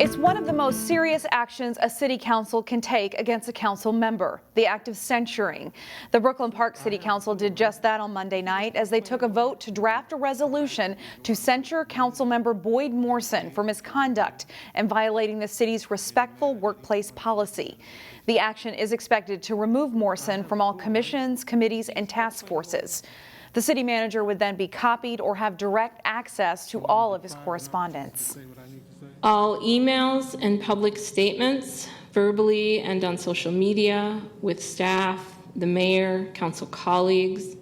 It's one of the most serious actions a city council can take against a council member, the act of censuring. The Brooklyn Park City Council did just that on Monday night as they took a vote to draft a resolution to censure council member Boyd Morrison for misconduct and violating the city's respectful workplace policy. The action is expected to remove Morrison from all commissions, committees, and task forces. The city manager would then be copied or have direct access to all of his correspondence. All emails and public statements, verbally and on social media, with staff, the mayor, council colleagues,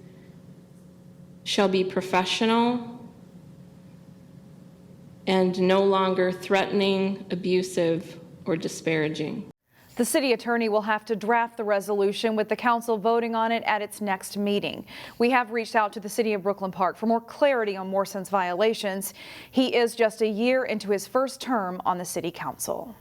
shall be professional and no longer threatening, abusive, or disparaging. The city attorney will have to draft the resolution with the council voting on it at its next meeting. We have reached out to the city of Brooklyn Park for more clarity on Morrison's violations. He is just a year into his first term on the city council.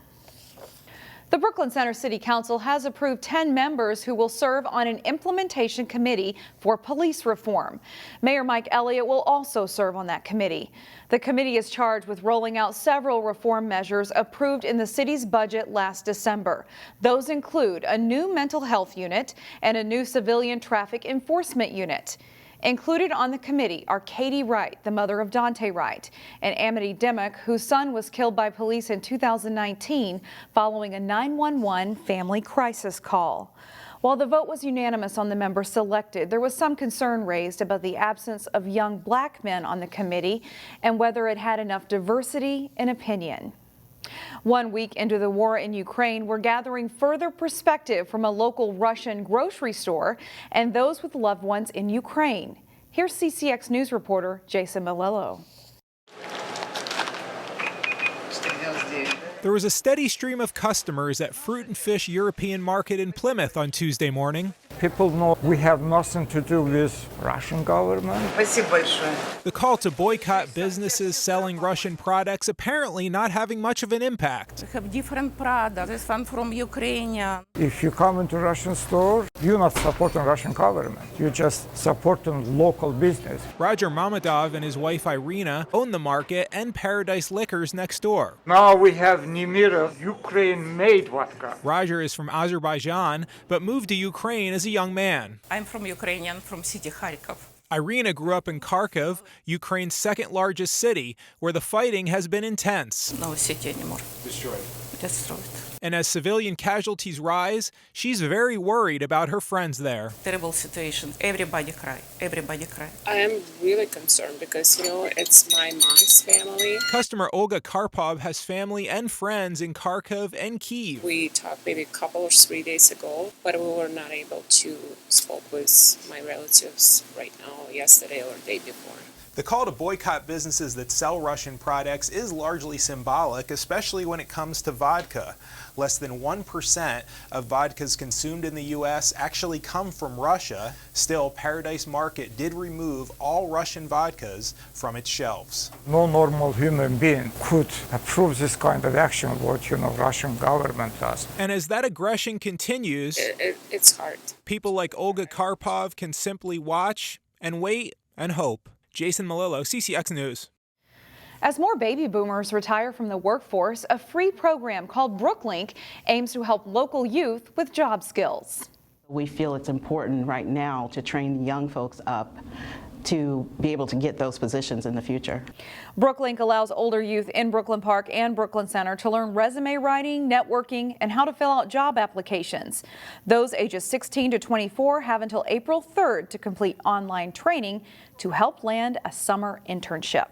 The Brooklyn Center City Council has approved 10 members who will serve on an implementation committee for police reform. Mayor Mike Elliott will also serve on that committee. The committee is charged with rolling out several reform measures approved in the city's budget last December. Those include a new mental health unit and a new civilian traffic enforcement unit. Included on the committee are Katie Wright, the mother of Dante Wright, and Amity Dimmock, whose son was killed by police in 2019 following a 911 family crisis call. While the vote was unanimous on the members selected, there was some concern raised about the absence of young black men on the committee and whether it had enough diversity in opinion. 1 week into the war in Ukraine, we're gathering further perspective from a local Russian grocery store and those with loved ones in Ukraine. Here's CCX News reporter Jason Malillo. There was a steady stream of customers at Fruit and Fish European Market in Plymouth on Tuesday morning. People know we have nothing to do with Russian government. The call to boycott businesses selling Russian products apparently not having much of an impact. We have different products. This one from Ukraine. If you come into Russian store, you're not supporting Russian government. You're just supporting local business. Roger Mamadov and his wife Irina own the market and Paradise Liquors next door. Now we have Nemira, Ukraine-made vodka. Roger is from Azerbaijan, but moved to Ukraine as a young man. I'm from Ukrainian, from city Kharkov. Irina grew up in Kharkiv, Ukraine's second largest city, where the fighting has been intense. No city anymore. Destroyed. Destroyed. And as civilian casualties rise, she's very worried about her friends there. Terrible situation. Everybody cry. Everybody cry. I am really concerned because, it's my mom's family. Customer Olga Karpov has family and friends in Kharkiv and Kyiv. We talked maybe a couple or 3 days ago, but we were not able to speak with my relatives right now, yesterday or the day before. The call to boycott businesses that sell Russian products is largely symbolic, especially when it comes to vodka. Less than 1% of vodkas consumed in the U.S. actually come from Russia. Still, Paradise Market did remove all Russian vodkas from its shelves. No normal human being could approve this kind of action, what Russian government does. And as that aggression continues, it's hard. People like Olga Karpov can simply watch and wait and hope. Jason Malillo, CCX News. As more baby boomers retire from the workforce, a free program called BrookLynk aims to help local youth with job skills. We feel it's important right now to train young folks up to be able to get those positions in the future. BrookLynk allows older youth in Brooklyn Park and Brooklyn Center to learn resume writing, networking, and how to fill out job applications. Those ages 16 to 24 have until April 3rd to complete online training to help land a summer internship.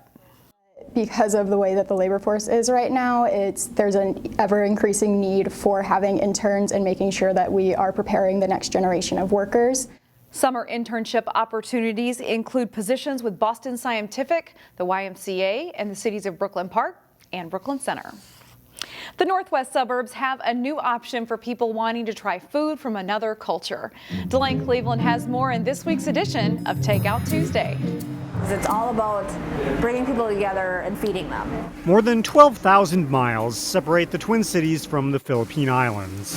Because of the way that the labor force is right now, there's an ever-increasing need for having interns and making sure that we are preparing the next generation of workers. Summer internship opportunities include positions with Boston Scientific, the YMCA, and the cities of Brooklyn Park and Brooklyn Center. The Northwest suburbs have a new option for people wanting to try food from another culture. Delane Cleveland has more in this week's edition of Takeout Tuesday. It's all about bringing people together and feeding them. More than 12,000 miles separate the Twin Cities from the Philippine Islands.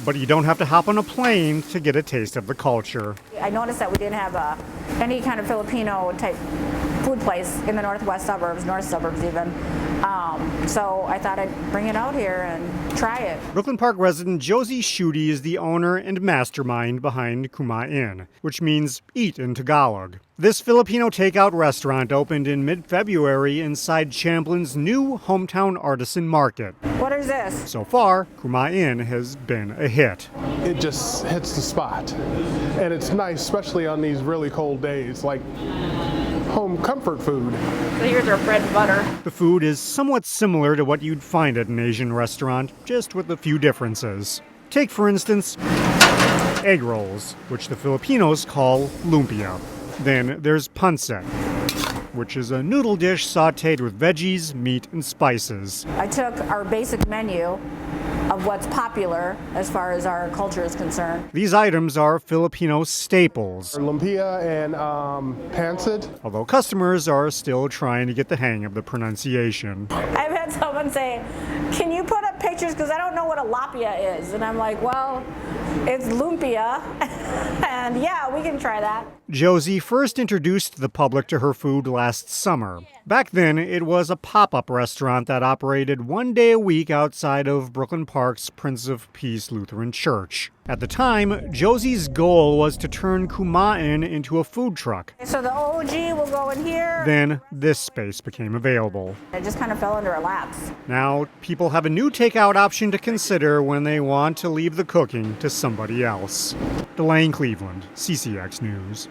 But you don't have to hop on a plane to get a taste of the culture. I noticed that we didn't have any kind of Filipino type food place in the northwest suburbs, north suburbs even. So I thought I'd bring it out here and try it. Brooklyn Park resident Josie Schutte is the owner and mastermind behind Kumain, which means eat in Tagalog. This Filipino takeout restaurant opened in mid-February inside Chamblin's new hometown artisan market. What is this? So far, Kumain has been a hit. It just hits the spot. And it's nice, especially on these really cold days, like home comfort food. So here's our bread and butter. The food is somewhat similar to what you'd find at an Asian restaurant, just with a few differences. Take, for instance, egg rolls, which the Filipinos call lumpia. Then there's pancit, which is a noodle dish sautéed with veggies, meat, and spices. I took our basic menu of what's popular as far as our culture is concerned. These items are Filipino staples, Lumpia and pancit. although customers are still trying to get the hang of the pronunciation. I've had someone say, can you put up pictures because I don't know what a lapia is? And I'm like, well, it's lumpia. And yeah, we can try that. Josie first introduced the public to her food last summer. Back then, it was a pop-up restaurant that operated one day a week outside of Brooklyn Park's Prince of Peace Lutheran Church. At the time, Josie's goal was to turn Kumain into a food truck. So the OG will go in here. Then this space became available. It just kind of fell into our laps. Now, people have a new takeout option to consider when they want to leave the cooking to somebody else. Delane Cleveland, CCX News.